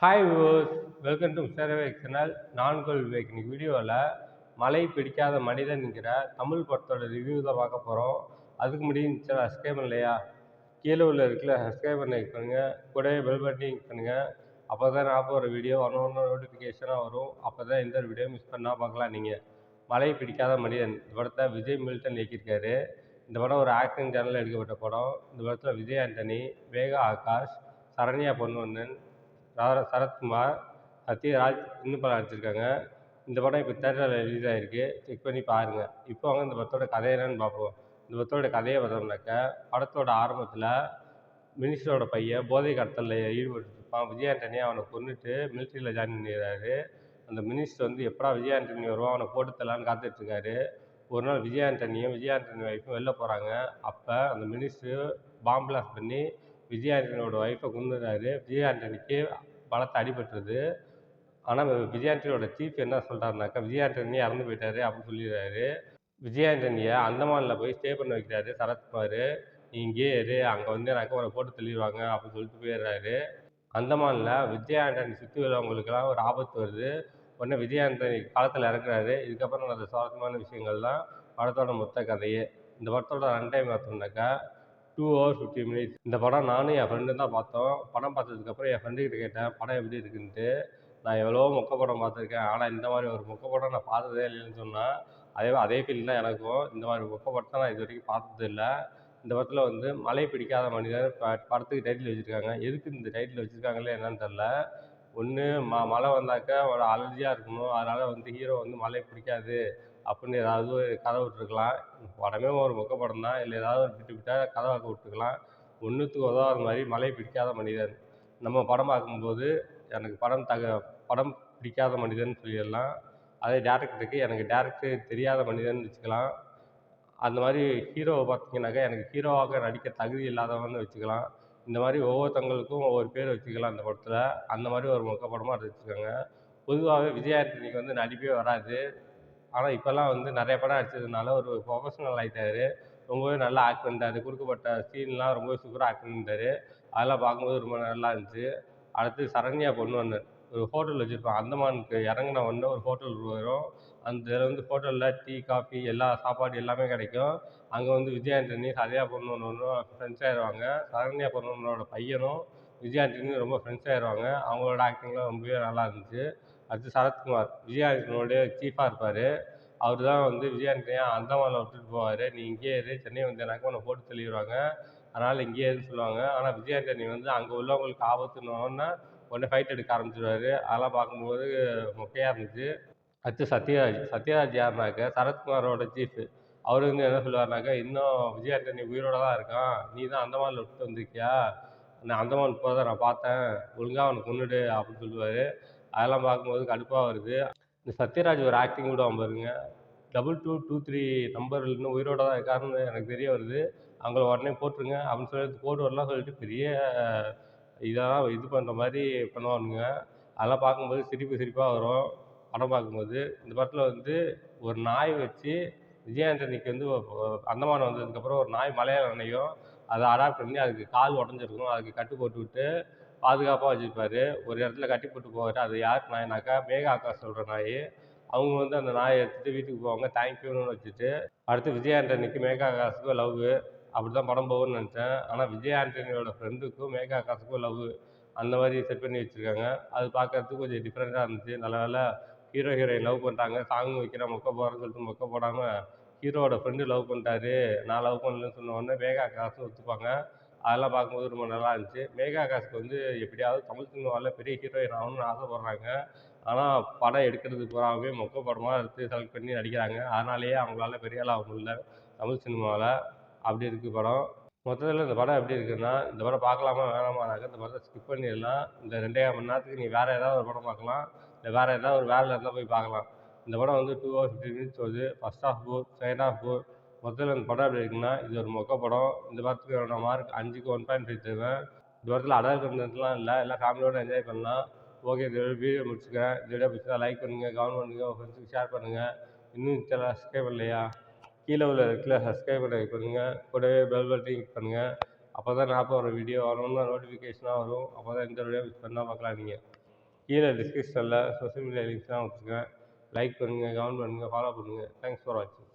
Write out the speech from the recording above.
Hi viewers, welcome to mister Vivek channel. நான் உங்கள் விவேக். இன்னைக்கு வீடியோவில் மழை பிடிக்காத மனிதன்கிற தமிழ் படத்தோட ரிவ்யூ தான் பார்க்க போகிறோம். அதுக்கு முடியும் சேனல் சப்ஸ்கிரைப் பண்ணலையா? கீழே உள்ள இருக்குல்ல சப்ஸ்கிரைப் பண்ணி பண்ணுங்கள். கூடவே பெல் பட்டனையும் பண்ணுங்கள். அப்போ தான் நான் போகிற வீடியோ ஒன்று நோட்டிஃபிகேஷனாக வரும். அப்போ தான் எந்த ஒரு வீடியோ மிஸ் பண்ணால் பார்க்கலாம். நீங்கள் மழை பிடிக்காத மனிதன் இந்த படத்தை விஜய் மில்டன் இயக்கியிருக்காரு. இந்த படம் ஒரு ஆக்ஷன் சேனலில் எடுக்கப்பட்ட படம். இந்த படத்தில் விஜய் ஆண்டனி, மேகா ஆகாஷ், சரண்யா பொன்வண்ணன், சரத்குமார், சத்யராஜ் இன்னும் படம் நடிச்சிருக்காங்க. இந்த படம் இப்போ தேட்டரில் ரிலீஸ் ஆகிருக்கு. செக் பண்ணி பாருங்கள். இப்போ வாங்க இந்த படத்தோட கதை என்னன்னு பார்ப்போம். இந்த படத்தோட கதையை பார்த்தோம்னாக்கா, படத்தோட ஆரம்பத்தில் மினிஸ்டரோட பையன் போதை கடத்தலில் ஈடுபட்டுருப்பான். விஜய் ஆண்டனி அவனை கொன்னுட்டு மிலிட்ரியில் ஜாயின் பண்ணிடுறாரு. அந்த மினிஸ்டர் வந்து எப்படா விஜய் ஆண்டனி வருவான் அவனை போட்டு தரலான்னு காத்துட்ருக்காரு. ஒரு நாள் விஜய் ஆண்டனியும் விஜய் ஆண்டனி ஒய்ஃபும் வெளில போகிறாங்க. அப்போ அந்த மினிஸ்டர் பாம் பிளாஸ்ட் பண்ணி விஜய் ஆண்டனியோட ஒய்ஃபை கொன்னுறாரு. விஜய் ஆண்டனிக்கு பலத்த அடிபட்டுருது. ஆனால் விஜய் ஆண்டனியோட சீஃப் என்ன சொல்கிறாருனாக்கா, விஜய் ஆண்டனி இறந்து போயிட்டாரு அப்படின்னு சொல்லிடுறாரு. விஜய் ஆண்டனியை அந்தமானில் போய் ஸ்டே பண்ண வைக்கிறாரு சரத்குமார். நீ இங்கேயே இரு, அங்கே வந்து எனக்கு அவரை போட்டு தள்ளிடுவாங்க அப்படின்னு சொல்லிட்டு போயிடுறாரு. அந்தமானில் விஜய் ஆண்டனி சுற்றி உள்ளவங்களுக்கெல்லாம் ஒரு ஆபத்து வருது. உடனே விஜய் ஆண்டனி களத்தில் இறக்குறாரு. இதுக்கப்புறம் அந்த சுவாரஸ்யமான விஷயங்கள் தான் படத்தோட மொத்த கதையே. இந்த படத்தோட ரன் டைம் பார்த்தோம்னாக்கா 2 hours 50 minutes. இந்த படம் நானும் என் ஃப்ரெண்டும் தான் பார்த்தோம். படம் பார்த்ததுக்கப்புறம் என் ஃப்ரெண்டுக்கிட்ட கேட்டேன் படம் எப்படி இருக்குன்ட்டு. நான் எவ்வளவோ மொக்க படம் பார்த்துருக்கேன், ஆனால் இந்த மாதிரி ஒரு மொக்க படம் நான் பார்த்ததே இல்லைன்னு சொன்னால், அதே ஃபீல் தான் எனக்கும். இந்த மாதிரி மொக்க படத்தை நான் இது வரைக்கும் பார்த்தது இல்லை. இந்த படத்தில் வந்து மழை பிடிக்காத மனிதன் படத்துக்கு டைட்டில் வச்சுருக்காங்க. எதுக்கு இந்த டைட்டில் வச்சுருக்காங்களே என்னன்னு தெரில. ஒன்று மழை வந்தாக்கா ஒரு அலர்ஜியாக இருக்கணும், அதனால் வந்து ஹீரோ வந்து மழை பிடிக்காது அப்படின்னு ஏதாவது ஒரு கதை விட்டுருக்கலாம். படமே ஒரு மொக்க படம் தான். இல்லை ஏதாவது ஒரு விட்டால் கதை வாக்க விட்டுருக்கலாம். ஒன்றுத்துக்கு உதவாத மாதிரி மழை பிடிக்காத மனிதன். நம்ம படம் பார்க்கும்போது எனக்கு படம் பிடிக்காத மனிதன் சொல்லிடலாம். அதே டேரக்டருக்கு எனக்கு டேரக்டர் தெரியாத மனிதன் வச்சுக்கலாம். அந்த மாதிரி ஹீரோவை பார்த்தீங்கன்னாக்கா, எனக்கு ஹீரோவாக நடிக்க தகுதி இல்லாதவன்னு வச்சுக்கலாம். இந்த மாதிரி ஒவ்வொருத்தவங்களுக்கும் ஒவ்வொரு பேர் வச்சுக்கலாம் இந்த படத்தில். அந்த மாதிரி ஒரு மொக்க படமாக வச்சுருக்காங்க. பொதுவாகவே விஜய் ஆண்டனிக்கு வந்து நடிப்பே வராது. ஆனால் இப்போல்லாம் வந்து நிறைய படம் நடிச்சதுனால ஒரு ப்ரொஃபஷனல் ஆகிட்டாரு. ரொம்பவே நல்லா ஆக்ட் பண்ணிட்டாரு. கொடுக்கப்பட்ட சீன்லாம் ரொம்பவே சூப்பராக ஆக்ட் பண்ணிட்டாரு. அதெல்லாம் பார்க்கும்போது ரொம்ப நல்லா இருந்துச்சு. அடுத்து சரண்யா பொன்வண்ணன் ஒரு ஹோட்டல் வச்சுருப்பான். அந்தமானுக்கு இறங்குன உடனே ஒரு ஹோட்டல் வரும். அந்த இதில் வந்து ஹோட்டலில் டீ, காஃபி எல்லா சாப்பாடு எல்லாமே கிடைக்கும். அங்கே வந்து விஜய் ஆண்டனி, சரண்யா பொன்வண்ணனும் ஃப்ரெண்ட்ஸ் ஆயிடுவாங்க. சரண்யா பொன்வண்ணனோட பையனும் விஜய் ஆண்டனியும் ரொம்ப ஃப்ரெண்ட்ஸ் ஆயிடுவாங்க. அவங்களோட ஆக்டிங்லாம் ரொம்பவே நல்லா இருந்துச்சு. அடுத்து சரத்குமார் விஜய் ஆண்டனியோட சீஃபாக இருப்பார். அவர் தான் வந்து விஜய் ஆண்டனியை அந்தமானில் விட்டுட்டு போவார். நீ இங்கேயே இரு, சென்னை வந்தேனாக்கா உன்னை போட்டு தள்ளிடுவாங்க, அதனால் இங்கேயே இருன்னு சொல்லுவாங்க. ஆனால் விஜய் ஆண்டனி வந்து அங்கே உள்ளவங்களுக்கு ஆபத்துன்னோடனே உடனே ஃபைட் எடுக்க ஆரம்பிச்சிடுவார். அதெல்லாம் பார்க்கும்போது மொக்கையாக இருந்துச்சு. அடுத்து சத்யராஜ் யாருனாக்கா சரத்குமாரோட சீஃப். அவர் வந்து என்ன சொல்லுவாருனாக்கா, இன்னும் விஜய் ஆண்டனி உயிரோட தான் இருக்கான், நீ தான் அந்தமானில் விட்டுட்டு வந்திருக்கியா, நான் அந்தமான் போகிறத நான் பார்த்தேன், ஒழுங்காக அவனை கொன்னுடு அப்படின்னு சொல்லுவார். அதெல்லாம் பார்க்கும்போது கடுப்பாக வருது. இந்த சத்யராஜ் ஒரு ஆக்டிங் விடுவான் பாருங்க, 2223 நம்பர் இன்னும் உயிரோட தான் இருக்காருன்னு எனக்கு தெரிய வருது, அவங்கள உடனே போட்டுருங்க அப்படின்னு சொல்லிட்டு போடுவார்லாம் சொல்லிட்டு பெரிய இதெல்லாம் இது பண்ணுற மாதிரி பண்ணுவானுங்க. அதெல்லாம் பார்க்கும்போது சிரிப்பாக வரும். படம் பார்க்கும்போது இந்த படத்தில் வந்து ஒரு நாய் வச்சு விஜய் ஆண்டனிக்கு வந்து அந்தமான் வந்ததுக்கப்புறம் ஒரு நாய் மலையாள நனையும், அதை அடாப்ட் பண்ணி அதுக்கு கால் உடஞ்சிருக்கும், அதுக்கு கட்டு போட்டு விட்டு பாதுகாப்பாக வச்சுருப்பாரு. ஒரு இடத்துல கட்டி போட்டு போவார். அது யார் நாய்னாக்கா மேகா ஆகாஷ் சொல்கிற நாய். அவங்க வந்து அந்த நாயை எடுத்துகிட்டு வீட்டுக்கு போவாங்க தேங்க்யூன்னு வச்சுட்டு. அடுத்து விஜய் ஆண்டனிக்கு மேகா ஆகாஷுக்கும் லவ். அப்படி தான் படம் போகும்னு நினச்சேன். ஆனால் விஜய் ஆண்டனியோட ஃப்ரெண்டுக்கும் மேகா ஆகாஷுக்கும் லவ். அந்த மாதிரி செட் பண்ணி வச்சுருக்காங்க. அது பார்க்கறதுக்கு கொஞ்சம் டிஃப்ரெண்ட்டாக இருந்துச்சு. நல்ல வேளை ஹீரோ ஹீரோயின் லவ் பண்ணுறாங்க, சாங் வைக்கிறேன் மொக்க போடுறேன்னு சொல்லிட்டு மொக்க போடாமல் ஹீரோவோட ஃப்ரெண்டு லவ் பண்ணிட்டாரு, நான் லவ் பண்ணலன்னு சொன்ன உடனே மேகா ஆகாஷும் ஒத்துப்பாங்க. அதெல்லாம் பார்க்கும்போது ரொம்ப நல்லா இருந்துச்சு. மேகா ஆகாஷ்க்கு வந்து எப்படியாவது தமிழ் சினிமாவில் பெரிய ஹீரோயின் ஆகணும்னு ஆசைப்படுறாங்க. ஆனால் படம் எடுக்கிறது பூராவே மொக்க படமாக எடுத்து செலக்ட் பண்ணி நடிக்கிறாங்க. அதனாலேயே அவங்களால பெரிய ஆள் ஆக முடியல தமிழ் சினிமாவில். அப்படி இருக்குது படம். மொத்தத்தில் இந்த படம் எப்படி இருக்குன்னா, இந்த படம் பார்க்கலாமா வேணாமானாக்கா இந்த படத்தை ஸ்கிப் பண்ணிடலாம். இந்த 2 1/2 மணி நேரத்துக்கு நீ வேறு ஏதாவது ஒரு படம் பார்க்கலாம், இல்லை வேறு ஏதாவது ஒரு வேலையில் இருந்தால் போய் பார்க்கலாம். இந்த படம் வந்து 2 hours 50 minutes வருது. ஃபர்ஸ்ட் ஹாஃப் போர், செகண்ட் ஹாஃப் போர். மொத்தத்தில் இந்த படம் எப்படி இருக்குன்னா, இது ஒரு மொக்க படம். இந்த படத்துக்கு என்னோட மார்க் 5க்கு 1.5 தருவேன். இந்த படத்தில் அடல் கண்டென்ட்லாம் இல்லை, எல்லாம் ஃபேமிலியோடு என்ஜாய் பண்ணலாம். ஓகே, இதோட வீடியோ முடிச்சுக்கிறேன். இந்த வீடியோ பிடிச்சா லைக் பண்ணுங்கள், கமெண்ட் பண்ணுங்கள், உங்கள் ஃப்ரெண்ட்ஸுக்கு ஷேர் பண்ணுங்கள். இன்னும் சேனலை சப்ஸ்கிரைப் பண்ணலையா? கீழே உள்ள இடத்துல சப்ஸ்கிரைப் பண்ணுங்கள். கூடவே பெல் பட்டனையும் கிளிக் பண்ணுங்கள். அப்போ தான் நான் போடுற வீடியோ வரணும்னா நோட்டிஃபிகேஷனாக வரும். அப்போ தான் எந்த வீடியோ மிஸ் பண்ணால் பார்க்கலாம் நீங்கள். கீழே டிஸ்கிரிப்ஷனில் சோஷியல் மீடியா லிங்க்ஸ்லாம் கொடுத்துருக்கேன். லைக் பண்ணுங்கள், கமெண்ட் பண்ணுங்கள், ஃபாலோ பண்ணுங்கள். தேங்க்ஸ் ஃபார் வாட்சிங்.